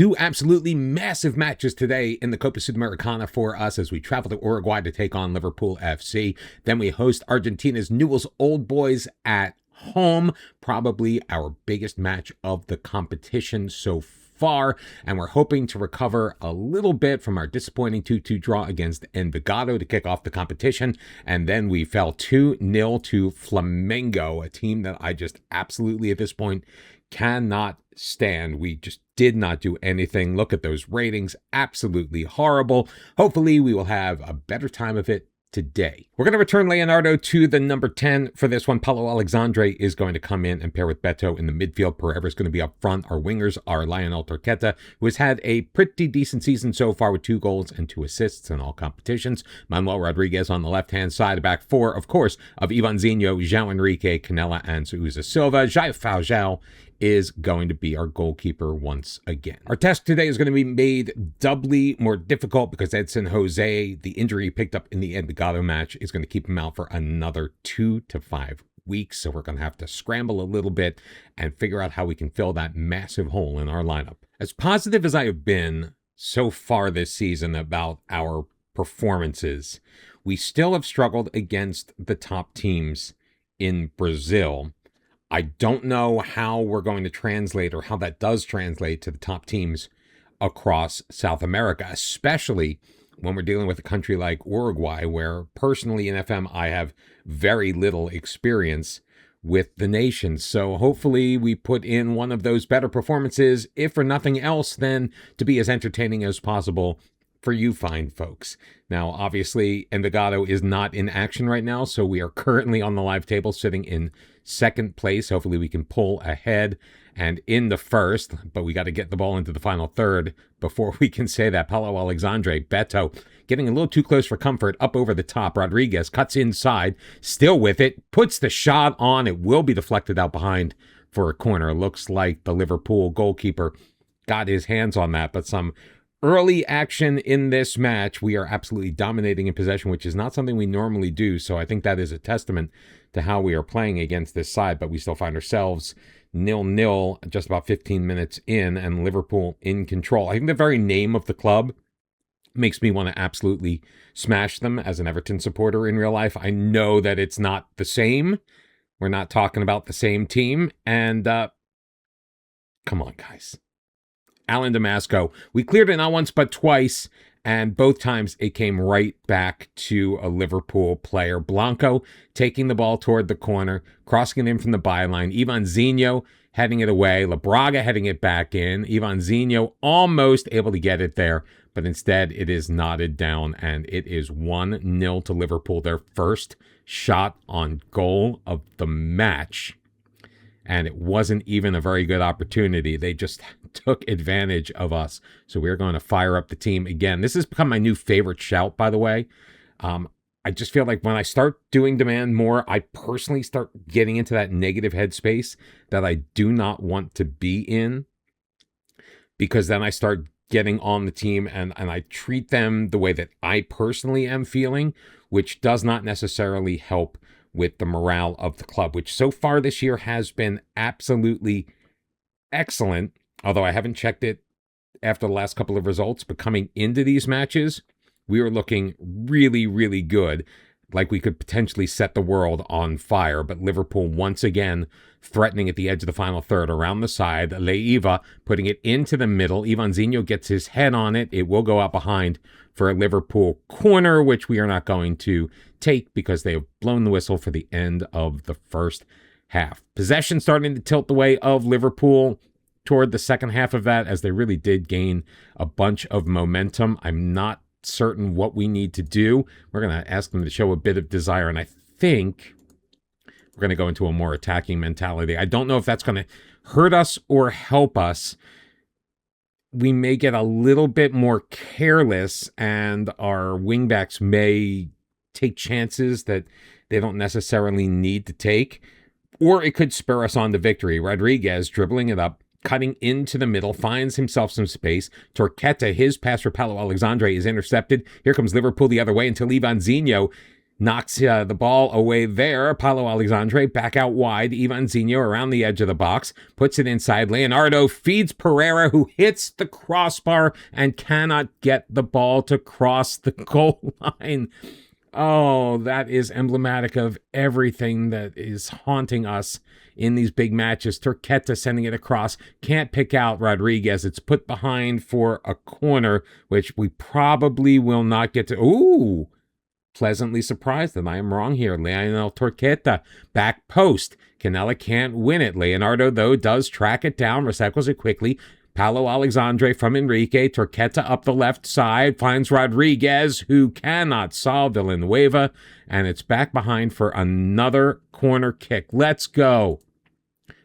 Two absolutely massive matches today in the Copa Sudamericana for us as we travel to Uruguay to take on Liverpool FC. Then we host Argentina's Newell's Old Boys at home, probably our biggest match of the competition so far, and we're hoping to recover a little bit from our disappointing 2-2 draw against Envigado to kick off the competition. And then we fell 2-0 to Flamengo, a team that I just absolutely at this point cannot stand. We just did not do anything. Look at those ratings, absolutely horrible. Hopefully we will have a better time of it today. We're going to return Leonardo to the number 10 for this one. Paulo Alexandre is going to come in and pair with Beto in the midfield. Pereira is going to be up front. Our wingers are Lionel Torqueta, who has had a pretty decent season so far with 2 goals and 2 assists in all competitions. Manuel Rodriguez on the left-hand side. A back four, of course, of Ivanzinho, João Enrique, Canella, and Souza Silva. Jair Falcao is going to be our goalkeeper once again. Our task today is going to be made doubly more difficult because Edson Jose, the injury he picked up in the Envigado match, is going to keep him out for another 2 to 5 weeks. So we're going to have to scramble a little bit and figure out how we can fill that massive hole in our lineup. As positive as I have been so far this season about our performances, we still have struggled against the top teams in Brazil. I don't know how we're going to translate or how that does translate to the top teams across South America, especially when we're dealing with a country like Uruguay, where personally in FM, I have very little experience with the nation. So hopefully we put in one of those better performances, if for nothing else, then to be as entertaining as possible for you fine folks. Now, obviously, Envigado is not in action right now, so we are currently on the live table sitting in second place. Hopefully we can pull ahead and in the first, but we got to get the ball into the final third before we can say that. Paulo Alexandre, Beto, getting a little too close for comfort, up over the top. Rodriguez cuts inside, still with it, puts the shot on. It will be deflected out behind for a corner. Looks like the Liverpool goalkeeper got his hands on that, but some early action in this match. We are absolutely dominating in possession, which is not something we normally do. So I think that is a testament to how we are playing against this side, but we still find ourselves 0-0 just about 15 minutes in and Liverpool in control. I think the very name of the club makes me want to absolutely smash them as an Everton supporter in real life. I know that it's not the same. We're not talking about the same team. And come on, guys. Alan Damasco. We cleared it not once but twice, and both times it came right back to a Liverpool player. Blanco taking the ball toward the corner, crossing it in from the byline. Ivanzinho heading it away. Labraga heading it back in. Ivanzinho almost able to get it there, but instead it is knotted down, and it is 1-0 to Liverpool. Their first shot on goal of the match. And it wasn't even a very good opportunity. They just took advantage of us. So we're going to fire up the team again. This has become my new favorite shout, by the way. I just feel like when I start doing demand more, I personally start getting into that negative headspace that I do not want to be in. Because then I start getting on the team and I treat them the way that I personally am feeling, which does not necessarily help with the morale of the club, which so far this year has been absolutely excellent, although I haven't checked it after the last couple of results. But coming into these matches, we were looking really, really good, like we could potentially set the world on fire. But Liverpool once again threatening at the edge of the final third around the side. Leiva putting it into the middle. Ivanzinho gets his head on it. It will go out behind for a Liverpool corner, which we are not going to take because they have blown the whistle for the end of the first half. Possession starting to tilt the way of Liverpool toward the second half of that, as they really did gain a bunch of momentum. I'm not certain what we need to do. We're going to ask them to show a bit of desire, and I think we're going to go into a more attacking mentality. I don't know if that's going to hurt us or help us. We may get a little bit more careless, and our wingbacks may take chances that they don't necessarily need to take, or it could spur us on to victory. Rodriguez dribbling it up, cutting into the middle, finds himself some space. Torqueta, his pass for Paulo Alexandre is intercepted. Here comes Liverpool the other way until Ivanzinho knocks the ball away there. Paulo Alexandre back out wide. Ivanzinho around the edge of the box, puts it inside. Leonardo feeds Pereira, who hits the crossbar and cannot get the ball to cross the goal line. Oh, that is emblematic of everything that is haunting us in these big matches. Turqueta sending it across. Can't pick out Rodriguez. It's put behind for a corner, which we probably will not get to. Ooh, pleasantly surprised that I am wrong here. Lionel Turqueta, back post. Canella can't win it. Leonardo, though, does track it down, recycles it quickly. Paulo Alexandre from Enrique. Turqueta up the left side, finds Rodriguez, who cannot solve Villanueva, and it's back behind for another corner kick. Let's go.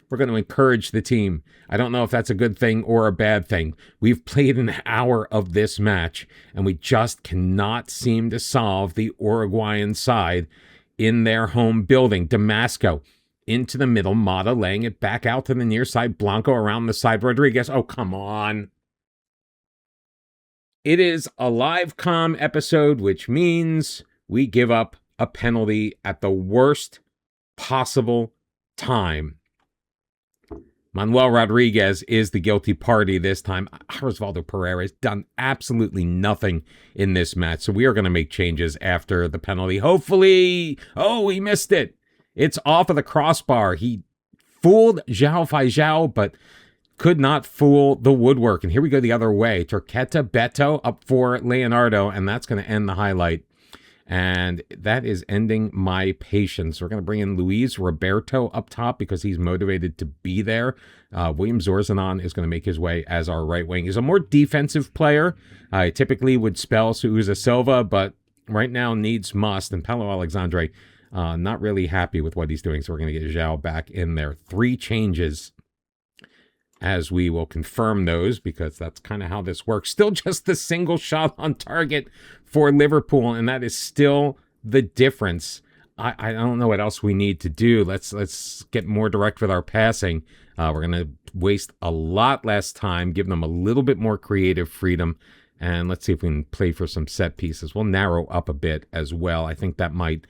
We're going to encourage the team. I don't know if that's a good thing or a bad thing. We've played an hour of this match, and we just cannot seem to solve the Uruguayan side in their home building. Damasco into the middle. Mata laying it back out to the near side. Blanco around the side. Rodriguez. Oh, come on. It is a live comm episode, which means we give up a penalty at the worst possible time. Manuel Rodriguez is the guilty party this time. Osvaldo Pereira has done absolutely nothing in this match, so we are going to make changes after the penalty. Hopefully, oh, he missed it. It's off of the crossbar. He fooled João Feijão, but could not fool the woodwork. And here we go the other way. Turqueta, Beto up for Leonardo, and that's going to end the highlight. And that is ending my patience. We're going to bring in Luis Roberto up top because he's motivated to be there. William Zorzanon is going to make his way as our right wing. He's a more defensive player. I typically would spell Souza Silva, but right now needs must. And Paulo Alexandre, not really happy with what he's doing. So we're going to get João back in there. 3 changes, as we will confirm those, because that's kind of how this works. Still just the single shot on target for Liverpool, and that is still the difference. I don't know what else we need to do. Let's get more direct with our passing. We're going to waste a lot less time, give them a little bit more creative freedom, and let's see if we can play for some set pieces. We'll narrow up a bit as well. I think that might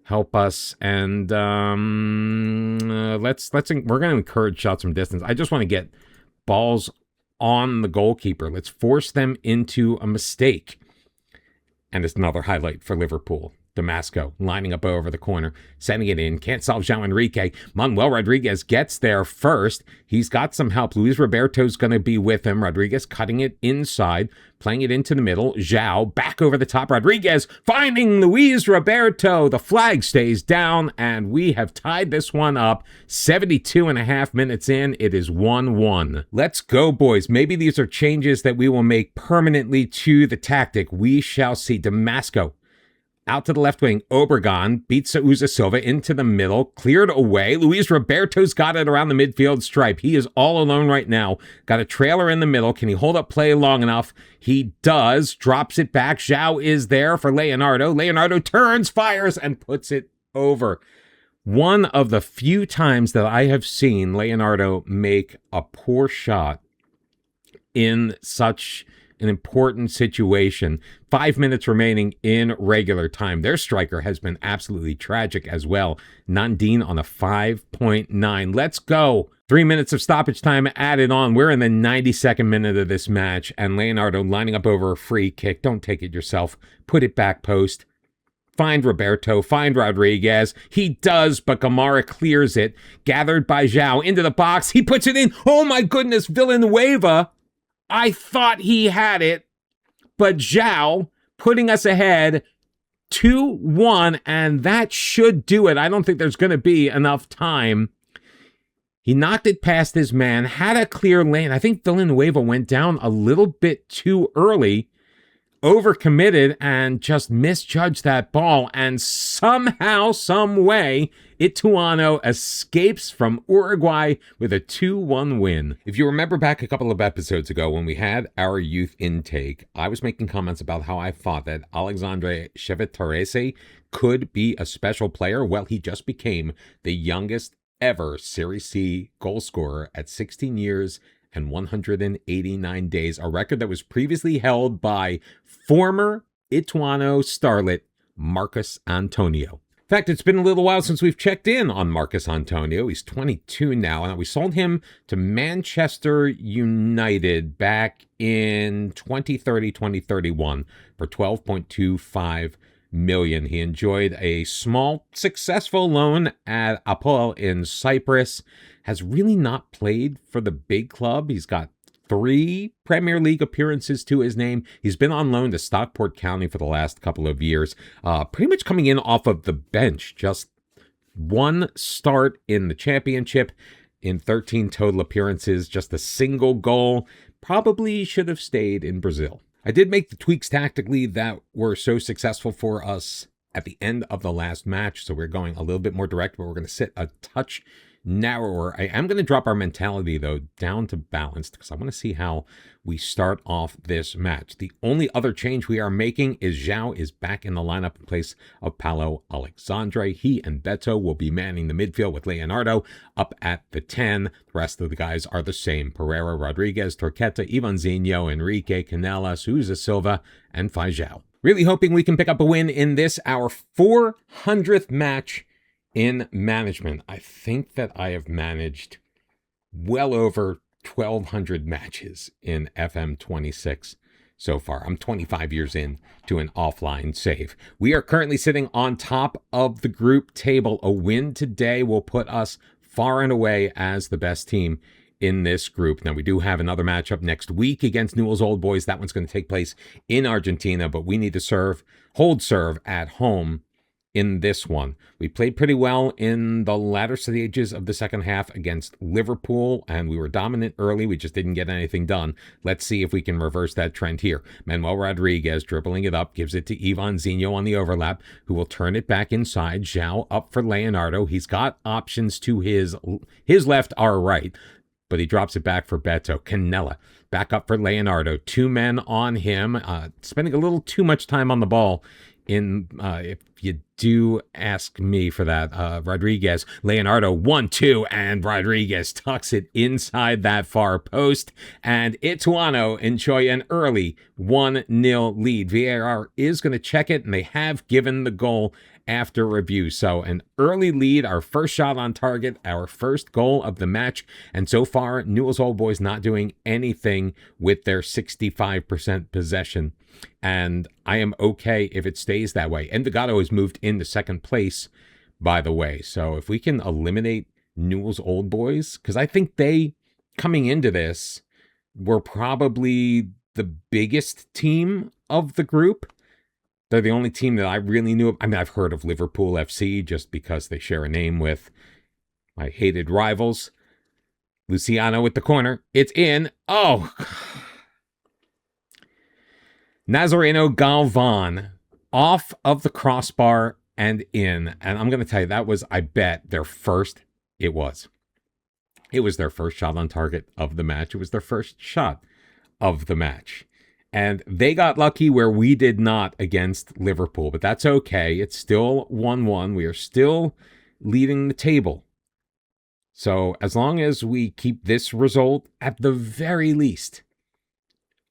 help us, and we're going to encourage shots from distance. I just want to get balls on the goalkeeper. Let's force them into a mistake. And it's another highlight for Liverpool. Damasco lining up over the corner, sending it in. Can't solve João Enrique. Manuel Rodriguez gets there first. He's got some help. Luis Roberto's going to be with him. Rodriguez cutting it inside, playing it into the middle. João back over the top. Rodriguez finding Luis Roberto. The flag stays down, and we have tied this one up. 72.5 minutes in. It is 1-1. Let's go, boys. Maybe these are changes that we will make permanently to the tactic. We shall see. Damasco out to the left wing. Obregon beats Souza Silva into the middle. Cleared away. Luis Roberto's got it around the midfield stripe. He is all alone right now. Got a trailer in the middle. Can he hold up play long enough? He does. Drops it back. João is there for Leonardo. Leonardo turns, fires, and puts it over. One of the few times that I have seen Leonardo make a poor shot in such an important situation. 5 minutes remaining in regular time. Their striker has been absolutely tragic as well. Nandine on a 5.9. Let's go. 3 minutes of stoppage time added on. We're in the 92nd minute of this match, and Leonardo lining up over a free kick. Don't take it yourself. Put it back post. Find Roberto. Find Rodriguez. He does, but Gamara clears it. Gathered by João into the box. He puts it in. Oh my goodness, Villanueva. I thought he had it, but João putting us ahead 2-1, and that should do it. I don't think there's going to be enough time. He knocked it past his man, had a clear lane. I think Villanueva went down a little bit too early, overcommitted, and just misjudged that ball. And somehow, some way, Ituano escapes from Uruguay with a 2-1 win. If you remember back a couple of episodes ago when we had our youth intake, I was making comments about how I thought that Alexandre Chevetarese could be a special player. Well, he just became the youngest ever Série C goal scorer at 16 years and 189 days, a record that was previously held by former Ituano starlet Marcus Antonio. In fact, it's been a little while since we've checked in on Marcus Antonio. He's 22 now, and we sold him to Manchester United back in 2030-2031 for $12.25 million. He enjoyed a small, successful loan at Apoel in Cyprus, has really not played for the big club. He's got 3 Premier League appearances to his name. He's been on loan to Stockport County for the last couple of years, pretty much coming in off of the bench. Just 1 start in the championship in 13 total appearances, just a single goal. Probably should have stayed in Brazil. I did make the tweaks tactically that were so successful for us at the end of the last match, so we're going a little bit more direct, but we're going to sit a touch narrower. I am going to drop our mentality, though, down to balanced because I want to see how we start off this match. The only other change we are making is João is back in the lineup in place of Paulo Alexandre. He and Beto will be manning the midfield with Leonardo up at the 10. The rest of the guys are the same. Pereira, Rodriguez, Torqueta, Ivanzinho, Enrique, Canela, Souza Silva, and Fajão. Really hoping we can pick up a win in this, our 400th match in management. I think that I have managed well over 1,200 matches in FM26 so far. I'm 25 years in to an offline save. We are currently sitting on top of the group table. A win today will put us far and away as the best team in this group. Now, we do have another matchup next week against Newell's Old Boys. That one's going to take place in Argentina, but we need to hold serve at home in this one. We played pretty well in the latter stages of the second half against Liverpool, and we were dominant early. We just didn't get anything done. Let's see if we can reverse that trend here. Manuel Rodriguez dribbling it up, gives it to Ivanzinho on the overlap, who will turn it back inside. João up for Leonardo. He's got options to his left, our right, but he drops it back for Beto. Canela back up for Leonardo. 2 men on him, spending a little too much time on the ball. If you do ask me for that, Rodriguez, Leonardo 1-2, and Rodriguez tucks it inside that far post, and Ituano enjoy an early 1-0 lead. VAR is going to check it, and they have given the goal after review. So an early lead, our first shot on target, our first goal of the match, and so far Newell's Old Boys not doing anything with their 65% possession. And I am okay if it stays that way. Envigado has moved into second place, by the way. So if we can eliminate Newell's Old Boys, because I think they, coming into this, were probably the biggest team of the group. They're the only team that I really knew. I mean, I've heard of Liverpool FC just because they share a name with my hated rivals. Luciano with the corner. It's in. Oh, Nazareno Galvan off of the crossbar and in. And I'm going to tell you, that was, I bet, their first. It was their first shot on target of the match. It was their first shot of the match. And they got lucky where we did not against Liverpool. But that's okay. It's still 1-1. We are still leading the table. So as long as we keep this result, at the very least,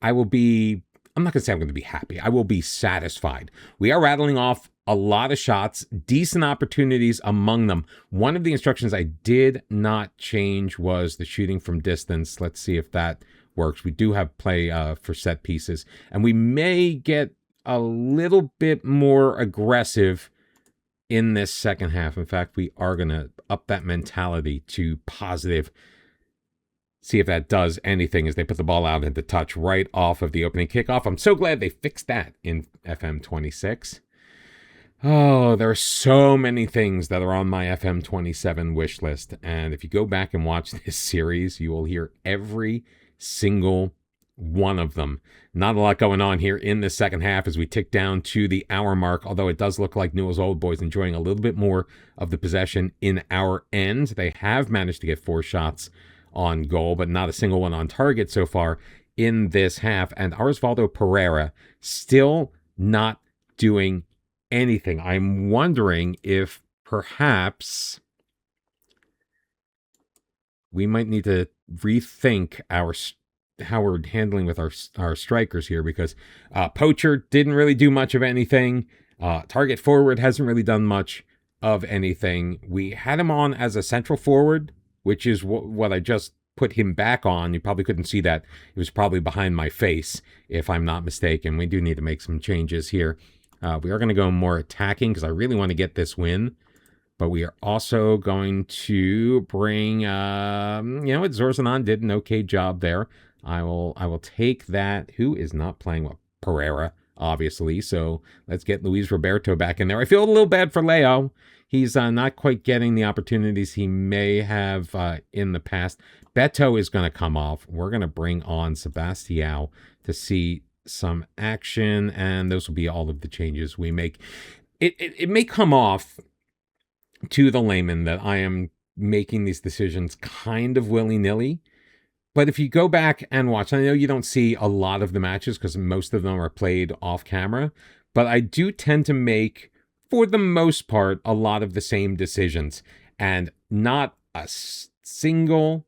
I'm not going to say I'm going to be happy. I will be satisfied. We are rattling off a lot of shots, decent opportunities among them. One of the instructions I did not change was the shooting from distance. Let's see if that works. We do have play for set pieces, and we may get a little bit more aggressive in this second half. In fact, we are going to up that mentality to positive. See if that does anything as they put the ball out into touch right off of the opening kickoff. I'm so glad they fixed that in FM26. Oh, there are so many things that are on my FM27 wish list. And if you go back and watch this series, you will hear every single one of them. Not a lot going on here in the second half as we tick down to the hour mark, although it does look like Newell's Old Boys enjoying a little bit more of the possession in our end. They have managed to get 4 shots on goal, but not a single one on target so far in this half. And Osvaldo Pereira still not doing anything. I'm wondering if perhaps we might need to rethink how we're handling with our strikers here, because Poacher didn't really do much of anything. Target forward hasn't really done much of anything. We had him on as a central forward, which is what I just put him back on. You probably couldn't see that. It was probably behind my face, if I'm not mistaken. We do need to make some changes here. We are going to go more attacking because I really want to get this win. But we are also going to bring, Zorzanon did an okay job there. I will take that. Who is not playing well? Pereira, obviously. So let's get Luis Roberto back in there. I feel a little bad for Leo. He's not quite getting the opportunities he may have in the past. Beto is going to come off. We're going to bring on Sebastião to see some action, and those will be all of the changes we make. It may come off to the layman that I am making these decisions kind of willy-nilly, but if you go back and watch, I know you don't see a lot of the matches because most of them are played off camera, but I do tend to make, for the most part, a lot of the same decisions, and not a single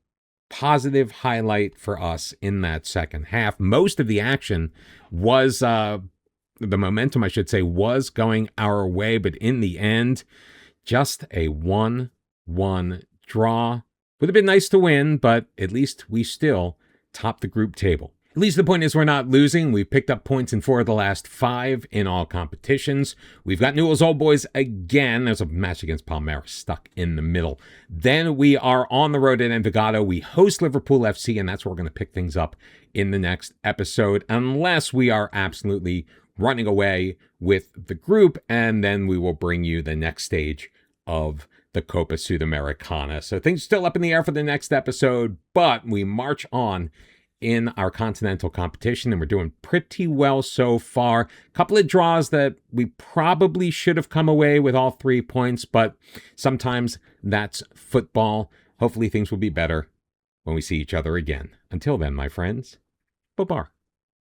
positive highlight for us in that second half. Most of the action was, the momentum, I should say, was going our way, but in the end, just a 1-1 draw. Would have been nice to win, but at least we still top the group table. At least the point is we're not losing. We've picked up points in 4 of the last 5 in all competitions. We've got Newell's Old Boys again. There's a match against Palmeiras stuck in the middle. Then we are on the road at Envigado. We host Liverpool FC, and that's where we're going to pick things up in the next episode, unless we are absolutely running away with the group, and then we will bring you the next stage of the Copa Sudamericana. So things still up in the air for the next episode, but we march on in our continental competition, and we're doing pretty well so far. A couple of draws that we probably should have come away with all 3 points, but sometimes that's football. Hopefully things will be better when we see each other again. Until then, my friends, bye-bye.